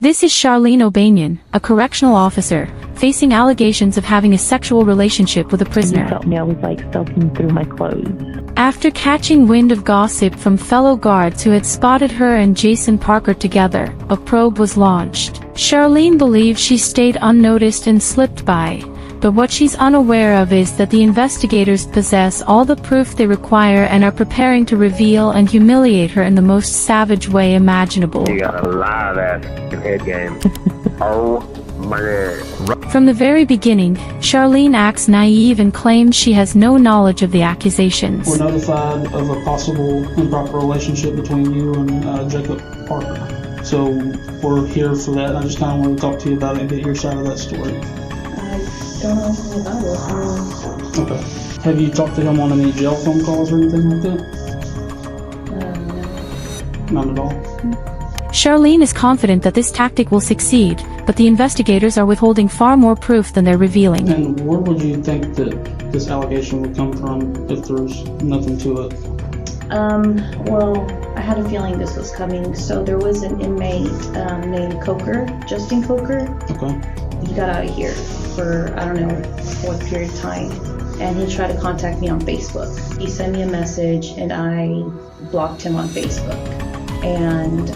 This is Charlene O'Banion, a correctional officer, facing allegations of having a sexual relationship with a prisoner. You felt me, I was like soaking through my clothes. After catching wind of gossip from fellow guards who had spotted her and Jason Parker together, a probe was launched. Charlene believes she stayed unnoticed and slipped by, but what she's unaware of is that the investigators possess all the proof they require and are preparing to reveal and humiliate her in the most savage way imaginable. You got a lot of that head game. Oh my God. From the very beginning, Charlene acts naive and claims she has no knowledge of the accusations. We're notified of a possible improper relationship between you and Jacob Parker. So we're here for that. I just kind of want to talk to you about it and get your side of that story. I don't know anything about it. Okay. Have you talked to him on any jail phone calls or anything like that? No. Not at all? Charlene is confident that this tactic will succeed, but the investigators are withholding far more proof than they're revealing. And where would you think that this allegation would come from if there's nothing to it? Well, I had a feeling this was coming. So there was an inmate named Coker, Justin Coker. Okay. He got out of here for, I don't know, what period of time. And he tried to contact me on Facebook. He sent me a message and I blocked him on Facebook. And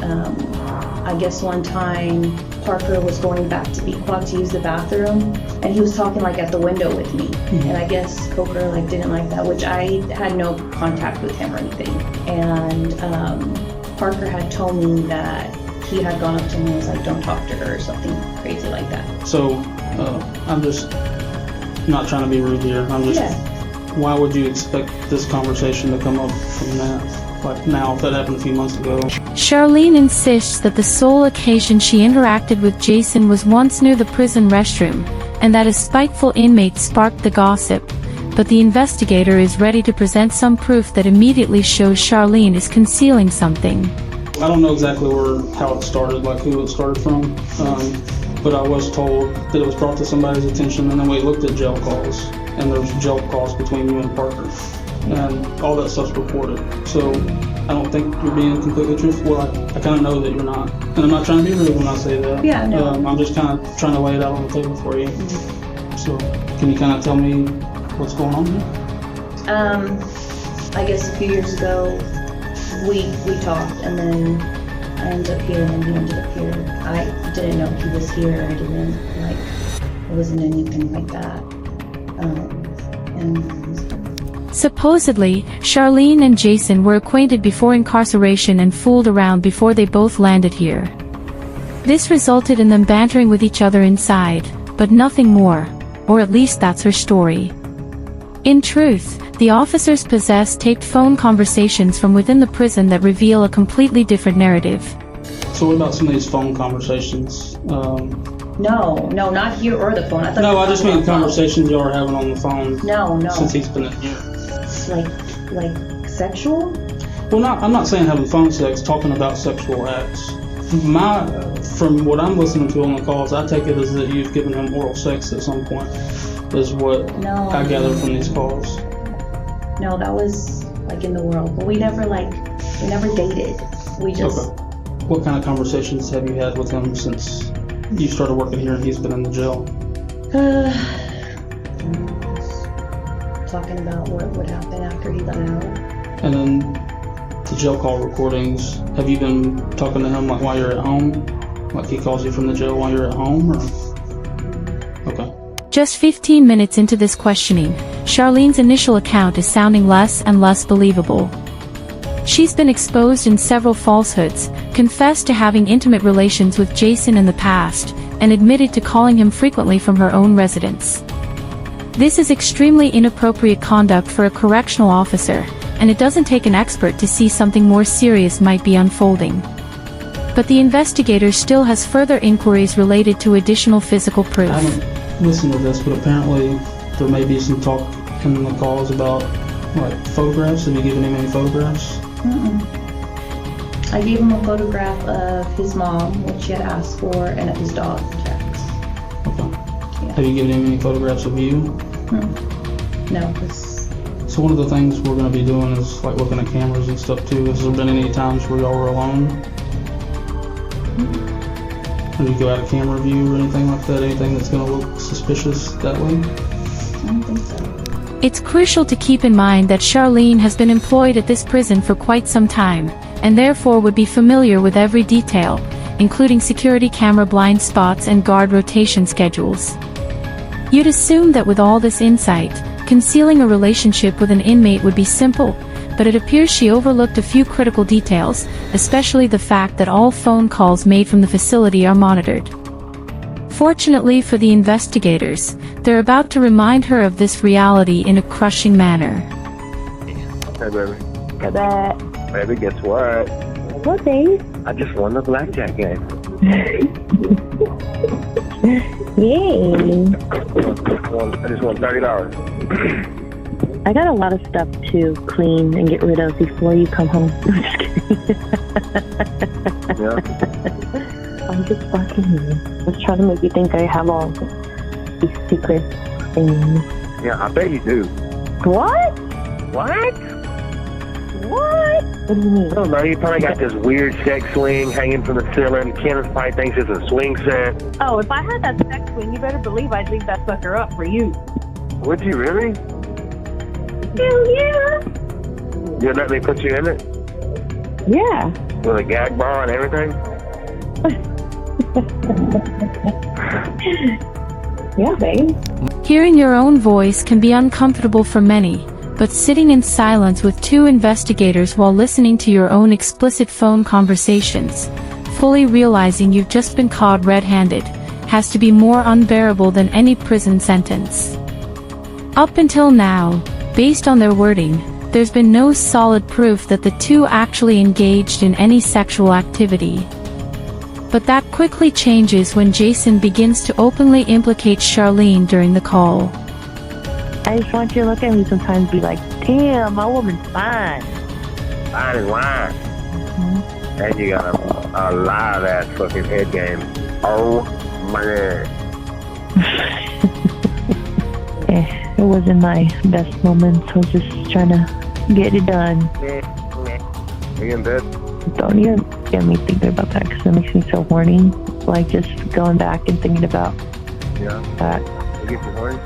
I guess one time Parker was going back to Bequat to use the bathroom and he was talking like at the window with me. Mm-hmm. And I guess Coker like didn't like that, which I had no contact with him or anything. And Parker had told me that he had gone up to me and was like, don't talk to her or something crazy like that. So I'm just not trying to be rude here. I'm just, Why would you expect this conversation to come up from that? Like now, if that happened a few months ago. Charlene insists that the sole occasion she interacted with Jason was once near the prison restroom, and that a spiteful inmate sparked the gossip, but the investigator is ready to present some proof that immediately shows Charlene is concealing something. I don't know exactly how it started, like who it started from, but I was told that it was brought to somebody's attention, and then we looked at jail calls, and there's jail calls between you and Parker. And all that stuff's reported. So I don't think you're being completely truthful. I kind of know that you're not. And I'm not trying to be rude when I say that. Yeah, no. I'm just kind of trying to lay it out on the table for you. Mm-hmm. So can you kind of tell me what's going on here? I guess a few years ago, we talked, and then I ended up here, and he ended up here. I didn't know he was here. I didn't, it wasn't anything like that. Supposedly, Charlene and Jason were acquainted before incarceration and fooled around before they both landed here. This resulted in them bantering with each other inside, but nothing more, or at least that's her story. In truth, the officers possess taped phone conversations from within the prison that reveal a completely different narrative. So what about some of these phone conversations? No, not here or the phone. I just mean conversations y'all are having on the phone. No. Since he's been in here. Like sexual? Well, I'm not saying having phone sex, talking about sexual acts. From what I'm listening to on the calls, I take it as that you've given him oral sex at some point, is what I gather from these calls. No, that was like in the world, but we never dated. We just... Okay. What kind of conversations have you had with him since you started working here and he's been in the jail? Talking about what would happen after he got out. And then the jail call recordings, have you been talking to him like while you're at home? Like he calls you from the jail while you're at home, or? Okay. Just 15 minutes into this questioning, Charlene's initial account is sounding less and less believable. She's been exposed in several falsehoods, confessed to having intimate relations with Jason in the past, and admitted to calling him frequently from her own residence. This is extremely inappropriate conduct for a correctional officer, and it doesn't take an expert to see something more serious might be unfolding. But the investigator still has further inquiries related to additional physical proof. I haven't listened to this, but apparently there may be some talk in the calls about like photographs. Have you given him any photographs? I gave him a photograph of his mom, which she had asked for, and of his dog, Jax. Okay. Yeah. Have you given him any photographs of you? No. So one of the things we're going to be doing is like looking at cameras and stuff too. Has there been any times where y'all were alone? Or you go out of camera view or anything like that? Anything that's going to look suspicious that way? I don't think so. It's crucial to keep in mind that Charlene has been employed at this prison for quite some time, and therefore would be familiar with every detail, including security camera blind spots and guard rotation schedules. You'd assume that with all this insight, concealing a relationship with an inmate would be simple, but it appears she overlooked a few critical details, especially the fact that all phone calls made from the facility are monitored. Fortunately for the investigators, they're about to remind her of this reality in a crushing manner. Hey, baby. Go back. Baby, guess what? What, babe? I just won the blackjack game. Yay. I just won $30. I got a lot of stuff to clean and get rid of before you come home. I'm just kidding. Yeah. I'm just fucking here. I was trying to make you think I have all these secret things. Yeah, I bet you do. What? What? What? What do you mean? I don't know. You probably got this weird sex swing hanging from the ceiling. Kenneth probably thinks it's a swing set. Oh, if I had that sex swing, you better believe I'd leave that sucker up for you. Would you really? Hell yeah. You'd let me put you in it? Yeah. With a gag bar and everything? Yeah, babe. Hearing your own voice can be uncomfortable for many, but sitting in silence with two investigators while listening to your own explicit phone conversations, fully realizing you've just been caught red-handed, has to be more unbearable than any prison sentence. Up until now, based on their wording, there's been no solid proof that the two actually engaged in any sexual activity. But that quickly changes when Jason begins to openly implicate Charlene during the call. I just want you to look at me sometimes and be like, damn, my woman's fine. Fine as wine. And you got a live ass fucking head game. Oh my god. It wasn't my best moments. I was just trying to get it done. Are you in bed? Don't even get me thinking about that because it makes me so horny. Like just going back and thinking about that. You get your horny?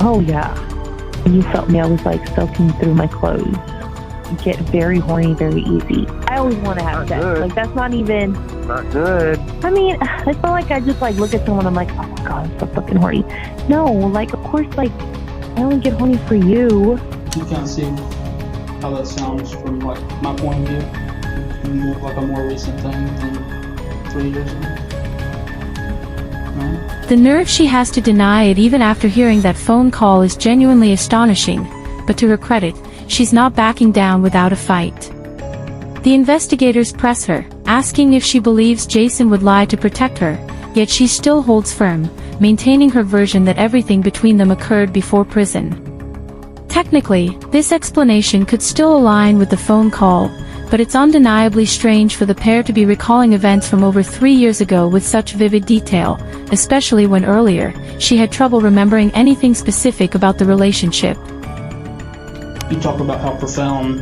Oh yeah. When you felt me, I was like soaking through my clothes. Get very horny very easy. I always want to have Not sex. good. Like that's not even. Not good. I mean, it's not like I just like look at someone. I'm like, oh my god, I'm so fucking horny. No, like of course, like I only get horny for you. You can't see how that sounds from like my point of view. You look like a more recent thing than 3 years ago. No? The nerve she has to deny it even after hearing that phone call is genuinely astonishing, but to her credit, she's not backing down without a fight. The investigators press her, asking if she believes Jason would lie to protect her, yet she still holds firm, maintaining her version that everything between them occurred before prison. Technically, this explanation could still align with the phone call, but it's undeniably strange for the pair to be recalling events from over 3 years ago with such vivid detail, especially when earlier, she had trouble remembering anything specific about the relationship. You talk about how profound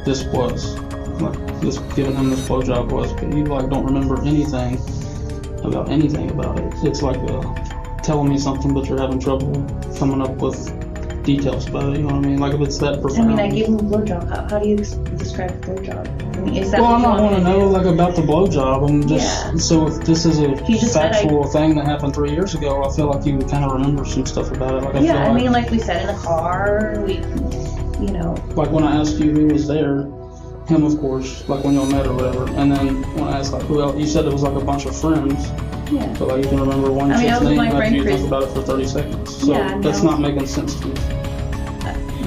this was, like this giving him this blowjob was, but you like don't remember anything about it. It's like telling me something, but you're having trouble coming up with details about it. You know what I mean? Like if it's that I profound. mean, I gave him a blowjob. How do you describe a blowjob? I mean, is that Well, what I'm you not want to me know do? like about the blowjob. I'm just so if this is a You just said factual thing that happened 3 years ago, I feel like you kind of remember some stuff about it. Like I feel Yeah, I like, mean, like we said in the car, like when I asked you who was there, him of course, like when y'all met or whatever, and then when I asked like who else, you said it was like a bunch of friends, yeah. but like you can remember one I mean, I chick's was with name my after friend you Chris. think about it for 30 seconds. So Yeah, that's no. not making sense to me.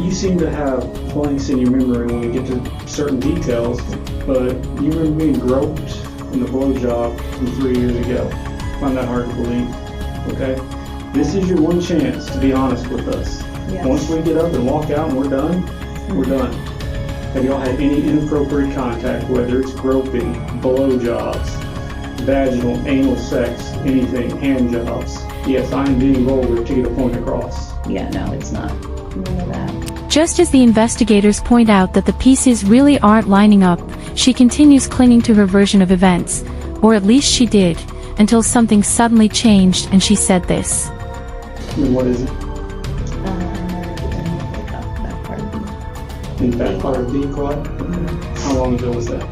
You seem to have blanks in your memory when we get to certain details, but you remember being groped in the blowjob from 3 years ago. I find that hard to believe. Okay? This is your one chance to be honest with us. Yeah. Once we get up and walk out and we're done, we're done. Have y'all had any inappropriate contact, whether it's groping, blowjobs, vaginal, anal sex, anything, hand jobs? Yes, I am being vulgar to get a point across. Yeah, no, it's not. None of that. Just as the investigators point out that the pieces really aren't lining up, she continues clinging to her version of events, or at least she did, until something suddenly changed and she said this. And what is it? Back part of the In back part of B quad? How long ago was that?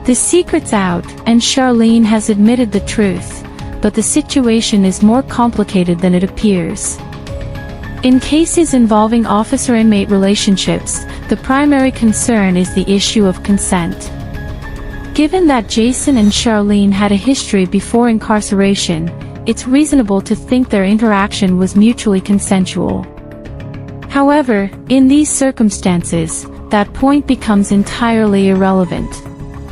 The secret's out, and Charlene has admitted the truth, but the situation is more complicated than it appears. In cases involving officer-inmate relationships, the primary concern is the issue of consent. Given that Jason and Charlene had a history before incarceration, it's reasonable to think their interaction was mutually consensual. However, in these circumstances, that point becomes entirely irrelevant.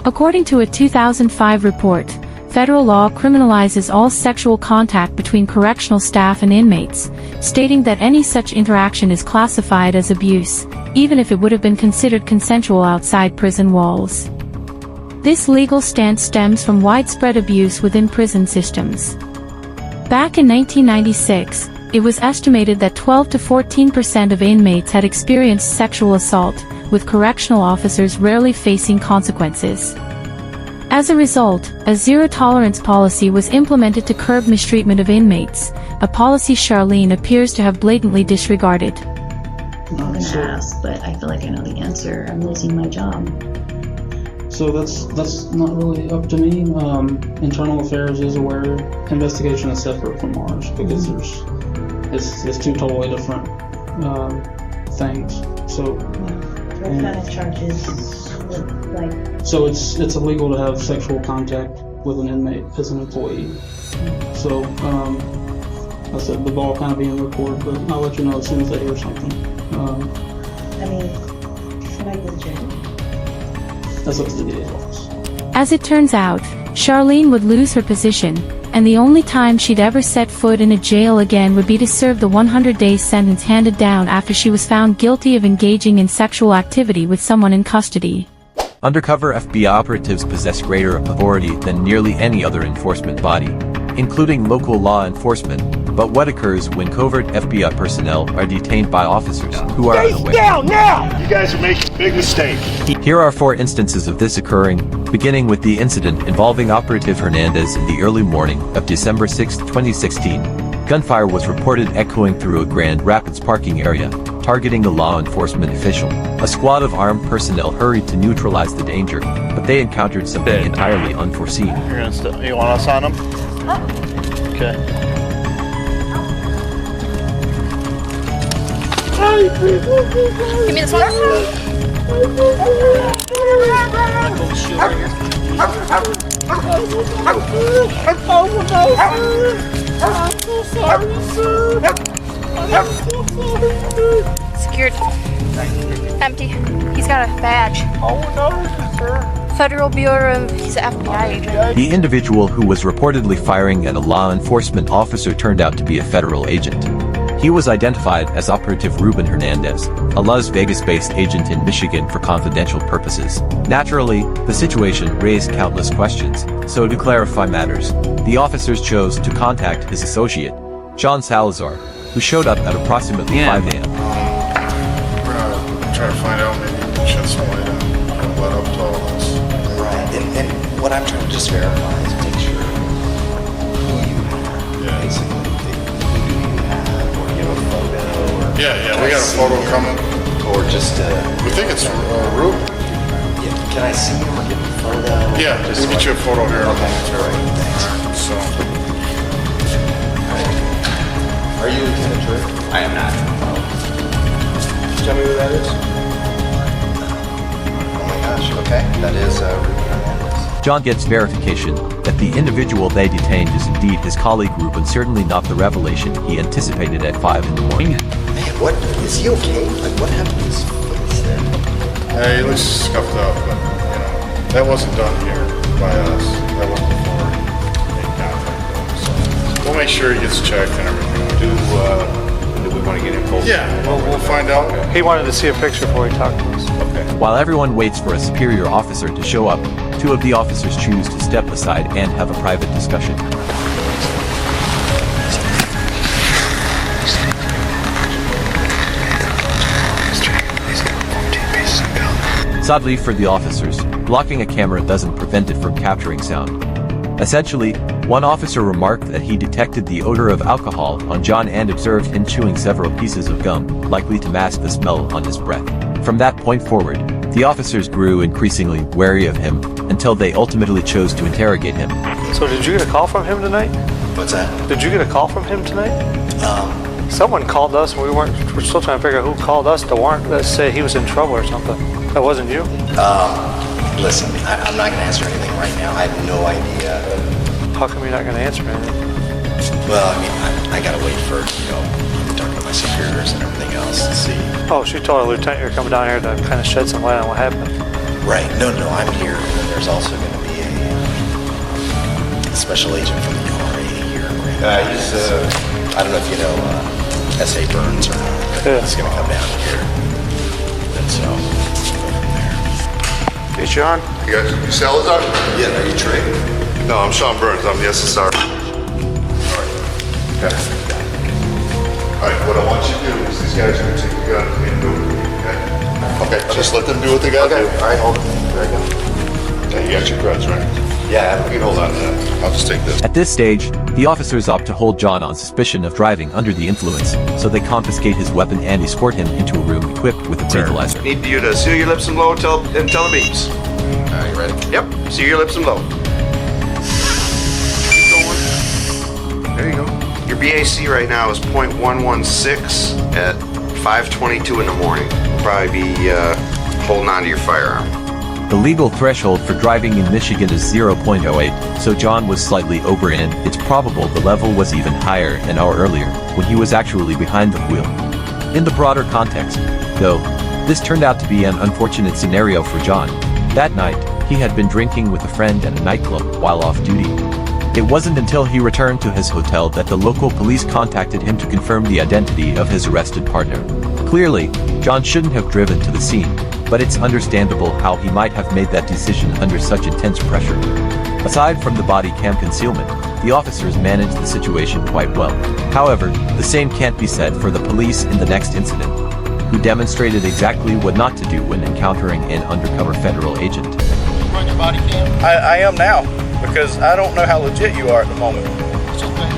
According to a 2005 report, federal law criminalizes all sexual contact between correctional staff and inmates, stating that any such interaction is classified as abuse, even if it would have been considered consensual outside prison walls. This legal stance stems from widespread abuse within prison systems. Back in 1996, it was estimated that 12 to 14% of inmates had experienced sexual assault, with correctional officers rarely facing consequences. As a result, a zero-tolerance policy was implemented to curb mistreatment of inmates, a policy Charlene appears to have blatantly disregarded. I'm gonna ask, but I feel like I know the answer. I'm losing my job. So that's not really up to me. Internal Affairs is aware. Investigation is separate from ours because it's two totally different things. So What kind of charges, like? So it's illegal to have sexual contact with an inmate as an employee. So I said the ball kind of being recorded, but I'll let you know as soon as I hear something. I mean, should I go to jail? That's up to the DA's office. As it turns out, Charlene would lose her position, and the only time she'd ever set foot in a jail again would be to serve the 100-day sentence handed down after she was found guilty of engaging in sexual activity with someone in custody. Undercover FBI operatives possess greater authority than nearly any other enforcement body, including local law enforcement. But what occurs when covert FBI personnel are detained by officers who are unaware? Down now! You guys are making a big mistake. Here are 4 instances of this occurring, beginning with the incident involving Operative Hernandez in the early morning of December 6, 2016. Gunfire was reported echoing through a Grand Rapids parking area, targeting a law enforcement official. A squad of armed personnel hurried to neutralize the danger, but they encountered something entirely unforeseen. You want us on them? Okay. Give me this one. Secured. Empty. He's got a badge. Oh no, sir. Federal Bureau of... He's an FBI agent. The individual who was reportedly firing at a law enforcement officer turned out to be a federal agent. He was identified as Operative Ruben Hernandez, a Las Vegas-based agent in Michigan for confidential purposes. Naturally, the situation raised countless questions, so to clarify matters, the officers chose to contact his associate, John Salazar, who showed up at approximately 5 a.m. We're gonna try to find out, maybe shed some light on what up to all this. Right, and what I'm trying to just verify is make sure who you have, basically. Yeah, we got a photo coming. Or just, We think it's Rube. yeah, can I see him or get a photo? Yeah, we'll get you a photo here. Okay, all right, thanks. So, Are you Lieutenant Drew? I am not. Tell me who that is. Oh my gosh, okay, that is Ruben Hernandez. John gets verification that the individual they detained is indeed his colleague Ruben, certainly not the revelation he anticipated at 5 in the morning. Man, what, is he okay? Like, what happened to his face there? yeah, he looks scuffed up, but, that wasn't done here by us. That was before they got so we'll make sure he gets checked and everything. Do we want to get info? Yeah, we'll find out. He wanted to see a picture before he talked to us. Okay. While everyone waits for a superior officer to show up, 2 of the officers choose to step aside and have a private discussion. Sadly for the officers, blocking a camera doesn't prevent it from capturing sound. Essentially, one officer remarked that he detected the odor of alcohol on John and observed him chewing several pieces of gum, likely to mask the smell on his breath. From that point forward, the officers grew increasingly wary of him until they ultimately chose to interrogate him. So did you get a call from him tonight? What's that? Did you get a call from him tonight? Someone called us and we're still trying to figure out who called us to warrant that said he was in trouble or something. That wasn't you? Listen, I'm not gonna answer anything right now. I have no idea. How come you're not going to answer anything? Well, I mean, I gotta wait for, talking to my superiors and everything else to see. Oh, she told her lieutenant you're coming down here to kind of shed some light on what happened. Right. No, I'm here. And then there's also gonna be a special agent from the URA here. He's, I don't know if you know S.A. Burns or not, but Yeah. he's gonna come down here. And so, go from there. Hey, Sean, you got your Salazar? Yeah, are you Trey? No, I'm Sean Burns. I'm the SSR. All right. Okay. All right, what I want you to do is these guys are going to take the gun and do it. Okay? Just let them do what they got to do. All right, hold it. There you go. Okay, you got your crutch, right? Yeah, You can hold on to that. I'll just take this. At this stage, the officers opt to hold John on suspicion of driving under the influence, so they confiscate his weapon and escort him into a room equipped with a breathalyzer. Need you to seal your lips and blow and tell the beeps. All right, you ready? Yep, seal your lips and blow. There you go. Your BAC right now is .116 at 5:22 in the morning. You'll probably be holding on to your firearm. The legal threshold for driving in Michigan is 0.08, so John was slightly over and it's probable the level was even higher an hour earlier, when he was actually behind the wheel. In the broader context, though, this turned out to be an unfortunate scenario for John. That night, he had been drinking with a friend at a nightclub while off duty. It wasn't until he returned to his hotel that the local police contacted him to confirm the identity of his arrested partner. Clearly, John shouldn't have driven to the scene, but it's understandable how he might have made that decision under such intense pressure. Aside from the body cam concealment, the officers managed the situation quite well. However, the same can't be said for the police in the next incident, who demonstrated exactly what not to do when encountering an undercover federal agent. Run your body cam? I am now, because I don't know how legit you are at the moment. It's okay,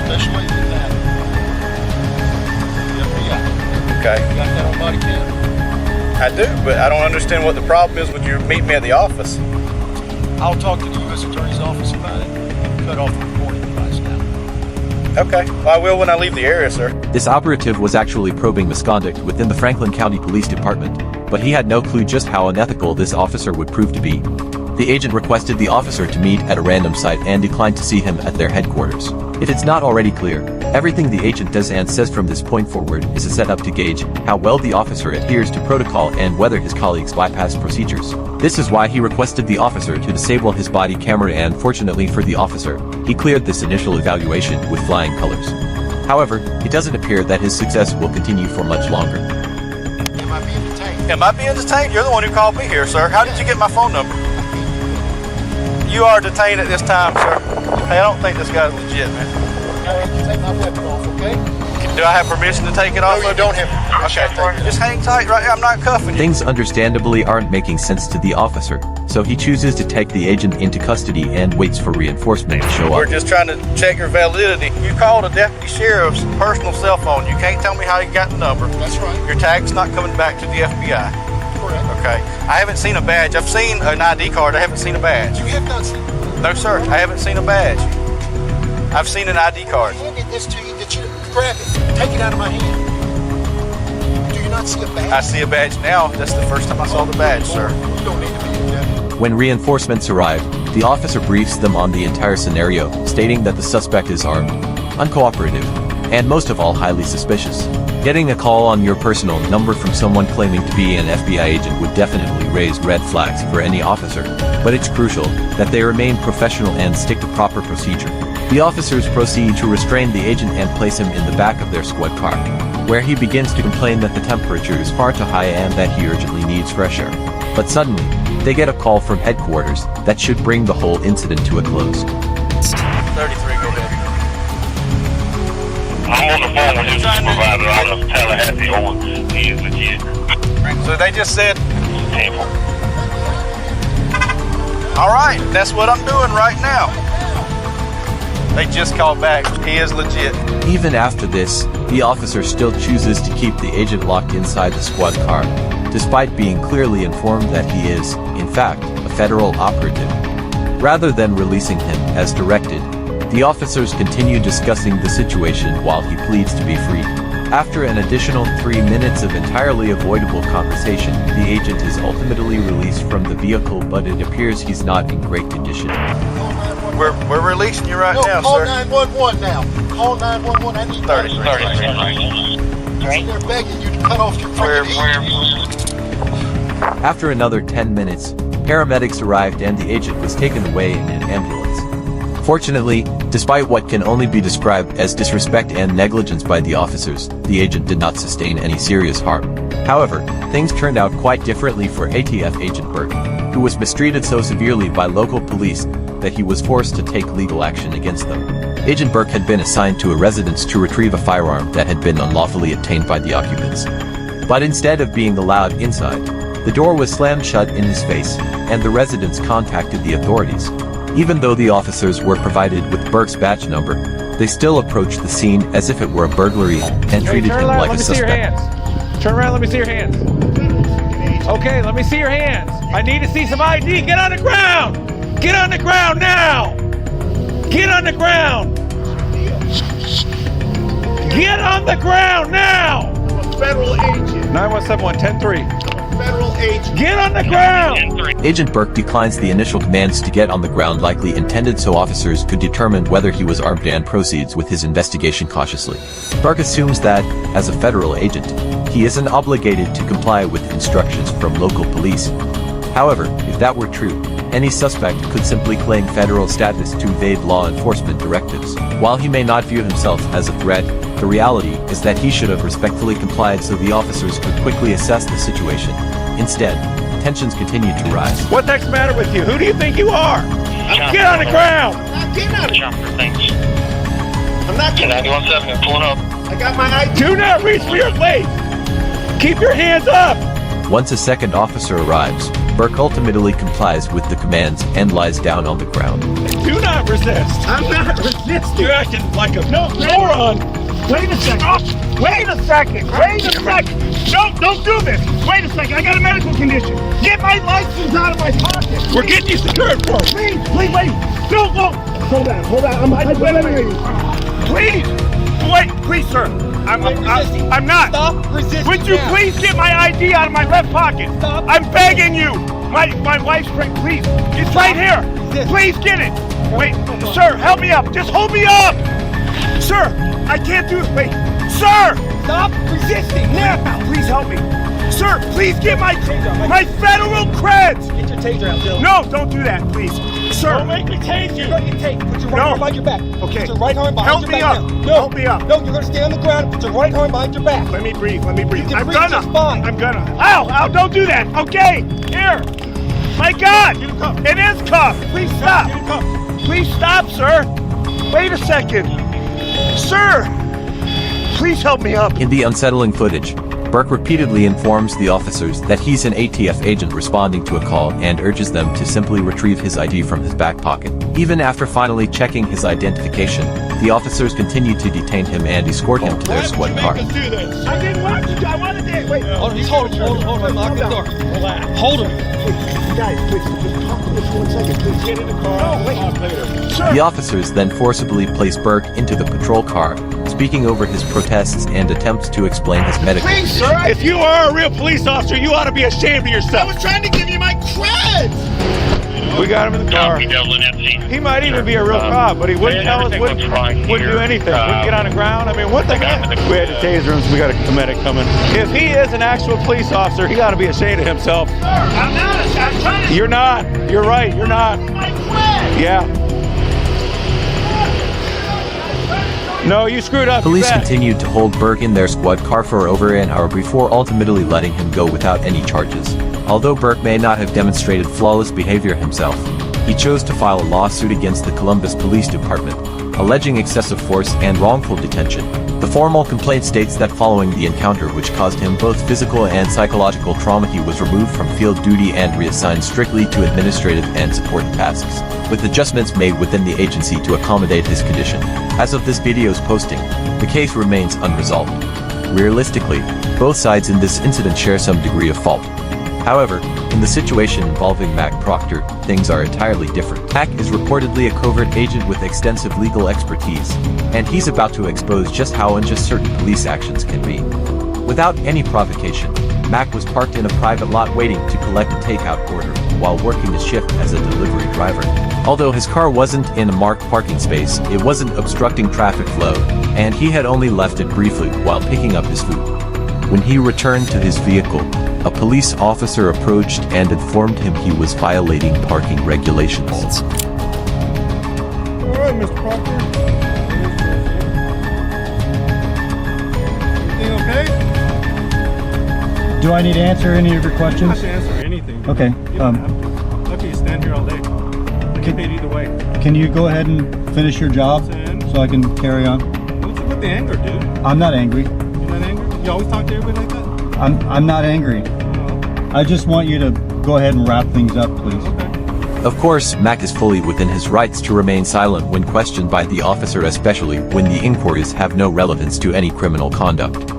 especially with that. FBI. Okay. You got that on body cam? I do, but I don't understand what the problem is with you meeting me at the office. I'll talk to the U.S. Attorney's Office about it. Cut off the recording device now. Okay, well, I will when I leave the area, sir. This operative was actually probing misconduct within the Franklin County Police Department, but he had no clue just how unethical this officer would prove to be. The agent requested the officer to meet at a random site and declined to see him at their headquarters. If it's not already clear, everything the agent does and says from this point forward is a setup to gauge how well the officer adheres to protocol and whether his colleagues bypass procedures. This is why he requested the officer to disable his body camera, and fortunately for the officer, he cleared this initial evaluation with flying colors. However, it doesn't appear that his success will continue for much longer. Am I being detained? Am I being detained? You're the one who called me here, sir. How did you get my phone number? You are detained at this time, sir. Hey, I don't think this guy's legit, man. I have to take my weapon off, okay? Do I have permission to take it off? No, you don't have permission. Okay, just hang tight right here. I'm not cuffing you. Things understandably aren't making sense to the officer, so he chooses to take the agent into custody and waits for reinforcement to show We're up. just trying to check your validity. You called a deputy sheriff's personal cell phone. You can't tell me how you got the number. That's right. Your tag's not coming back to the FBI. Correct. Okay. I haven't seen a badge. I've seen an ID card. I haven't seen a badge. You have not seen. No, sir. I haven't seen a badge. I've seen an ID card. I handed this to you. Did you grab it? Take it out of my hand. Do you not see a badge? I see a badge now. That's the first time I saw the badge, sir. You don't need to be a deputy. When reinforcements arrive, the officer briefs them on the entire scenario, stating that the suspect is armed, uncooperative, and most of all highly suspicious. Getting a call on your personal number from someone claiming to be an FBI agent would definitely raise red flags for any officer, but it's crucial that they remain professional and stick to proper procedure. The officers proceed to restrain the agent and place him in the back of their squad car, where he begins to complain that the temperature is far too high and that he urgently needs fresh air. But suddenly, they get a call from headquarters that should bring the whole incident to a close. 33, go ahead. I'm on the phone with his supervisor out of Tallahassee. He is legit. So they just said Temple. All right, that's what I'm doing right now. They just called back. He is legit. Even after this, the officer still chooses to keep the agent locked inside the squad car, despite being clearly informed that he is, in fact, a federal operative. Rather than releasing him as directed, the officers continue discussing the situation while he pleads to be freed. After an additional 3 minutes of entirely avoidable conversation, the agent is ultimately released from the vehicle, but it appears he's not in great condition. We're releasing you right now, call sir. 911 now. Call 911. I need 33. They're begging you to cut off your freaking heat. After another 10 minutes, paramedics arrived and the agent was taken away in an ambulance. Fortunately, despite what can only be described as disrespect and negligence by the officers, the agent did not sustain any serious harm. However, things turned out quite differently for ATF agent Burke, who was mistreated so severely by local police that he was forced to take legal action against them. Agent Burke had been assigned to a residence to retrieve a firearm that had been unlawfully obtained by the occupants. But instead of being allowed inside, the door was slammed shut in his face, and the residents contacted the authorities. Even though the officers were provided with Burke's badge number, they still approached the scene as if it were a burglary and treated him like a suspect. Turn around, let me see your hands. Okay, let me see your hands. I need to see some ID. Get on the ground! Get on the ground now! Get on the ground! Get on the ground now! I'm a federal agent. 917-110-3. Federal agent. Get on the ground! Agent Burke declines the initial commands to get on the ground, likely intended so officers could determine whether he was armed, and proceeds with his investigation cautiously. Burke assumes that, as a federal agent, he isn't obligated to comply with instructions from local police. However, if that were true, any suspect could simply claim federal status to evade law enforcement directives. While he may not view himself as a threat, the reality is that he should have respectfully complied so the officers could quickly assess the situation. Instead, tensions continued to rise. What the heck's the matter with you? Who do you think you are? Get on the ground! I'm getting out of here. I'm not getting out of here. Pulling up. I got my ID. Do not reach for your plate! Keep your hands up! Once a second officer arrives, Burke ultimately complies with the commands and lies down on the ground. Do not resist! I'm not resisting. You're acting like a moron! Wait a second. Wait a second. Wait a second. No, don't do this. Wait a second. I got a medical condition. Get my license out of my pocket. We're getting you secured for it. Please, wait. No, no. Hold on. Wait. Please, sir. I'm not. Stop resisting. Would you please get my ID out of my left pocket? Stop. I'm begging you. My wife's pregnant. Please. It's right here. Please get it. Wait, sir, help me up. Just hold me up. Sir, I can't do it. Wait. Sir! Stop resisting now! Please help me. Sir, please get my federal creds! Get your taser out, Dylan. No, don't do that, please. Sir! Don't make me tase you! You're going to get tased. Put your right arm behind your back. Okay. Put your right arm behind your back. Help me up. Help me up. No, you're going to stay on the ground and put your right arm behind your back. Let me breathe. You can breathe just fine. I'm gonna. Ow, don't do that. Okay, here. My God! It is cuffed. Please stop. Please stop, sir. Wait a second. Sir! Please help me up. In the unsettling footage, Burke repeatedly informs the officers that he's an ATF agent responding to a call and urges them to simply retrieve his ID from his back pocket. Even after finally checking his identification, the officers continue to detain him and escort him to their squad car. I didn't want to. I wanted to. Wait. Hold him. Lock the door. Relax. Hold him. Guys, please, just talk to this 1 second. Please get in the car. No, wait. Talk later. Sir. The officers then forcibly place Burke into the patrol car, speaking over his protests and attempts to explain his medical Please, condition. sir. If you are a real police officer, you ought to be ashamed of I yourself. was trying to give you my creds. We got him in the car. He might even be a real cop, but he wouldn't tell us, wouldn't do anything. Wouldn't get on the ground. I mean, what the heck? We had to taser him, so we got a medic coming. If he is an actual police officer, he got to be ashamed of himself. Sir, I'm not. I'm trying to. You're not. You're right. You're not. My creds. Yeah. No, you screwed up. Police you bet. continued to hold Burke in their squad car for over an hour before ultimately letting him go without any charges. Although Burke may not have demonstrated flawless behavior himself, he chose to file a lawsuit against the Columbus Police Department, alleging excessive force and wrongful detention. The formal complaint states that following the encounter which caused him both physical and psychological trauma, he was removed from field duty and reassigned strictly to administrative and support tasks, with adjustments made within the agency to accommodate his condition. As of this video's posting, the case remains unresolved. Realistically, both sides in this incident share some degree of fault. However, in the situation involving Mac Proctor, things are entirely different. Mac is reportedly a covert agent with extensive legal expertise, and he's about to expose just how unjust certain police actions can be. Without any provocation, Mac was parked in a private lot waiting to collect a takeout order while working his shift as a delivery driver. Although his car wasn't in a marked parking space, it wasn't obstructing traffic flow, and he had only left it briefly while picking up his food. When he returned to his vehicle, a police officer approached and informed him he was violating parking regulations. All right, Mr. Proctor. Everything okay? Do I need to answer any of your questions? You don't have to answer anything. Okay. You don't have to. Lucky you stand here all day. I get paid either way. Can you go ahead and finish your job so I can carry on? What's up with the anger, dude? I'm not angry. You're not angry? You always talk to everybody like that? I'm not angry. I just want you to go ahead and wrap things up, please. Of course, Mac is fully within his rights to remain silent when questioned by the officer, especially when the inquiries have no relevance to any criminal conduct.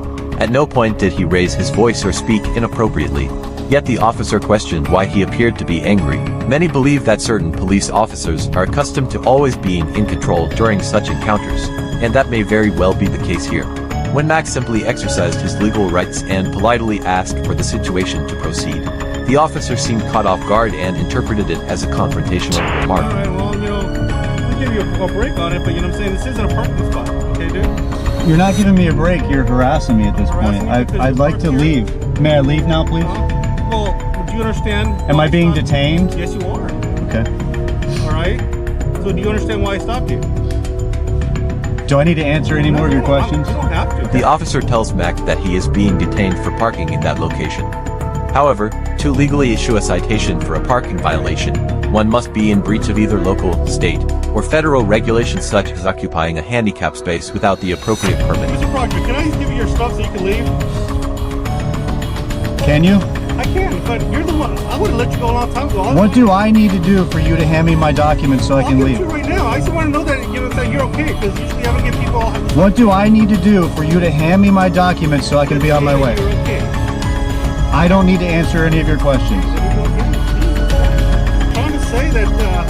At no point did he raise his voice or speak inappropriately, yet the officer questioned why he appeared to be angry. Many believe that certain police officers are accustomed to always being in control during such encounters, and that may very well be the case here. When Mac simply exercised his legal rights and politely asked for the situation to proceed, the officer seemed caught off guard and interpreted it as a confrontational remark. Alright, well, I'll give you a break on it, but you know what I'm saying? This isn't a parking spot, okay, dude? You're not giving me a break. You're harassing me at this point. I'd like to leave. May I leave now, please? Well, do you understand? Am I being detained? Yes, you are. Okay. Alright? So do you understand why I stopped you? Do I need to answer any more of your questions? You don't have to. The officer tells Mac that he is being detained for parking in that location. However, to legally issue a citation for a parking violation, one must be in breach of either local, state, or federal regulations such as occupying a handicap space without the appropriate permit. Mr. Proctor, can I just give you your stuff so you can leave? Can you? I can, but you're the one. I would have let you go a long time ago. What do I need to do for you to hand me my documents so I can leave? I'll get you right now. I just want to know that, that you're okay, because usually I don't give people all... What do I need to do for you to hand me my documents so I can be on my way? You're okay. I don't need to answer any of your questions. I'm trying to say that...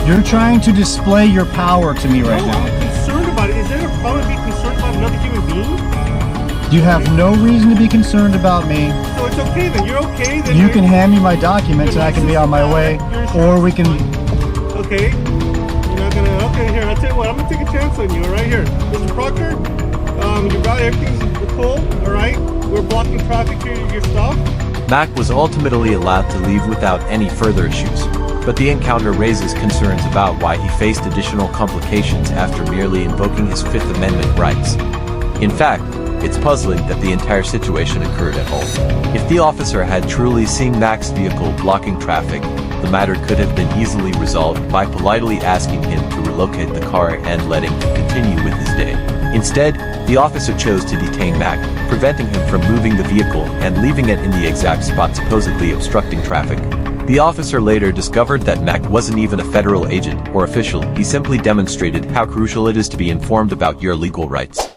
You're trying to display your power to me right now. I'm concerned about it. Is there a problem to be concerned about another human being? You have no reason to be concerned about me. So it's okay then. You're okay then. You can hand me my documents and I can be on my way, or we can... Okay. You're not gonna... Okay, here, I'll tell you what. I'm gonna take a chance on you, right here. Mr. Proctor, you got everything's cool, alright? We're blocking traffic here, your stuff. Mac was ultimately allowed to leave without any further issues, but the encounter raises concerns about why he faced additional complications after merely invoking his Fifth Amendment rights. In fact, it's puzzling that the entire situation occurred at all. If the officer had truly seen Mac's vehicle blocking traffic, the matter could have been easily resolved by politely asking him to relocate the car and letting him continue with his day. Instead, the officer chose to detain Mac, preventing him from moving the vehicle and leaving it in the exact spot supposedly obstructing traffic. The officer later discovered that Mac wasn't even a federal agent or official. He simply demonstrated how crucial it is to be informed about your legal rights.